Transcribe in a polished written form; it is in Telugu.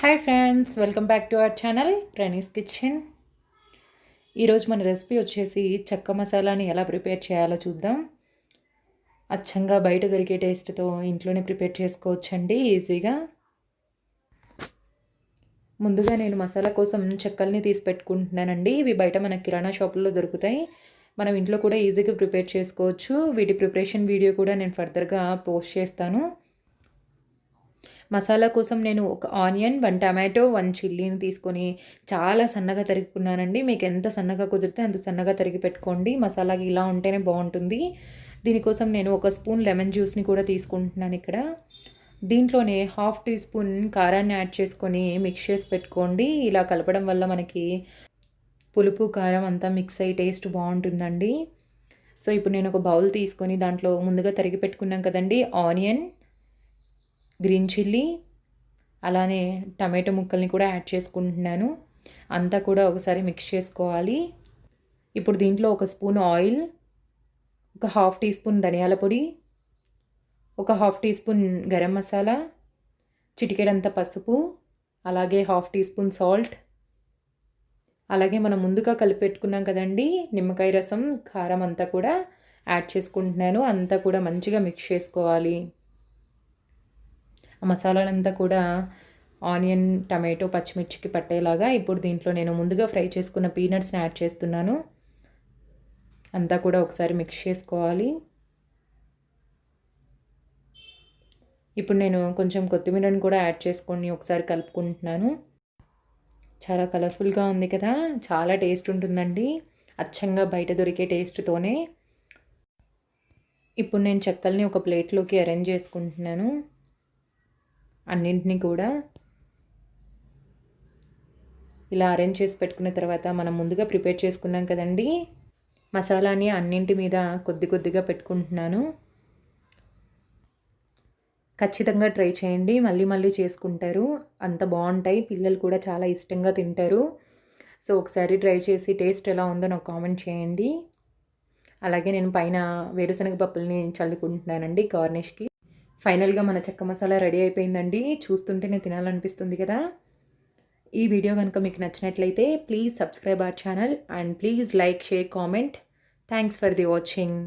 Hi friends, welcome back to our channel Pranees kitchen. ఈరోజు మన రెసిపీ వచ్చేసి చెక్క మసాలాని ఎలా ప్రిపేర్ చేయాలో చూద్దాం. అచ్చంగా బయట దొరికే టేస్ట్తో ఇంట్లోనే ప్రిపేర్ చేసుకోవచ్చండి ఈజీగా. ముందుగా నేను మసాలా కోసం చెక్కల్ని తీసి పెట్టుకుంటున్నానండి. ఇవి బయట మన కిరాణా షాపుల్లో దొరుకుతాయి. మనం ఇంట్లో కూడా ఈజీగా ప్రిపేర్ చేసుకోవచ్చు. వీటి ప్రిపరేషన్ వీడియో కూడా నేను ఫర్దర్గా పోస్ట్ చేస్తాను. మసాలా కోసం నేను ఒక ఆనియన్, 1 టమాటో, 1 చిల్లీని తీసుకొని చాలా సన్నగా తరుగుకున్నానండి. మీకు ఎంత సన్నగా కుదిరితే అంత సన్నగా తరిగి పెట్టుకోండి. మసాలాకి ఇలా ఉంటేనే బాగుంటుంది. దీనికోసం నేను 1 స్పూన్ లెమన్ జ్యూస్ని కూడా తీసుకుంటున్నాను ఇక్కడ. దీంట్లోనే 1/2 టీ స్పూన్ కారాన్ని యాడ్ చేసుకొని మిక్స్ చేసి పెట్టుకోండి. ఇలా కలపడం వల్ల మనకి పులుపు కారం అంతా మిక్స్ అయ్యి టేస్ట్ బాగుంటుందండి. సో ఇప్పుడు నేను ఒక బౌల్ తీసుకొని దాంట్లో ముందుగా తరిగి పెట్టుకున్నాం కదండి ఆనియన్, గ్రీన్ చిల్లీ, అలానే టమాటో ముక్కల్ని కూడా యాడ్ చేసుకుంటున్నాను. అంతా కూడా ఒకసారి మిక్స్ చేసుకోవాలి. ఇప్పుడు దీంట్లో 1 స్పూన్ ఆయిల్, ఒక 1/2 టీ స్పూన్ ధనియాల పొడి, ఒక 1/2 టీ స్పూన్ గరం మసాలా, చిటికెడంత పసుపు, అలాగే 1/2 టీ స్పూన్ సాల్ట్, అలాగే మనం ముందుగా కలిపెట్టుకున్నాం కదండి నిమ్మకాయ రసం, కారం అంతా కూడా యాడ్ చేసుకుంటున్నాను. అంతా కూడా మంచిగా మిక్స్ చేసుకోవాలి. ఆ మసాలాలంతా కూడా ఆనియన్, టమాటో, పచ్చిమిర్చికి పట్టేలాగా. ఇప్పుడు దీంట్లో నేను ముందుగా ఫ్రై చేసుకున్న పీనట్స్ని యాడ్ చేస్తున్నాను. అంతా కూడా ఒకసారి మిక్స్ చేసుకోవాలి. ఇప్పుడు నేను కొంచెం కొత్తిమీరని కూడా యాడ్ చేసుకొని ఒకసారి కలుపుకుంటున్నాను. చాలా కలర్ఫుల్గా ఉంది కదా, చాలా టేస్ట్ ఉంటుందండి. అచ్చంగా బయట దొరికే టేస్ట్తోనే. ఇప్పుడు నేను చెక్కల్ని ఒక ప్లేట్లోకి అరేంజ్ చేసుకుంటున్నాను. అన్నింటినీ కూడా ఇలా అరేంజ్ చేసి పెట్టుకున్న తర్వాత మనం ముందుగా ప్రిపేర్ చేసుకున్నాం కదండి మసాలాని అన్నింటి మీద కొద్ది కొద్దిగా పెట్టుకుంటున్నాను. ఖచ్చితంగా ట్రై చేయండి, మళ్ళీ మళ్ళీ చేసుకుంటారు. అంత బాగుంటాయి, పిల్లలు కూడా చాలా ఇష్టంగా తింటారు. సో ఒకసారి ట్రై చేసి టేస్ట్ ఎలా ఉందో నాకు కామెంట్ చేయండి. అలాగే నేను పైన వేరుశనగ పప్పుల్ని చల్లుకుంటున్నానండి గార్నిష్కి. ఫైనల్గా మన చెక్క మసాలా రెడీ అయిపోయిందండి. చూస్తుంటేనే తినాలనిపిస్తుంది కదా. ఈ వీడియో కనుక మీకు నచ్చినట్లయితే please subscribe our channel and please like, share, comment. Thanks for the watching.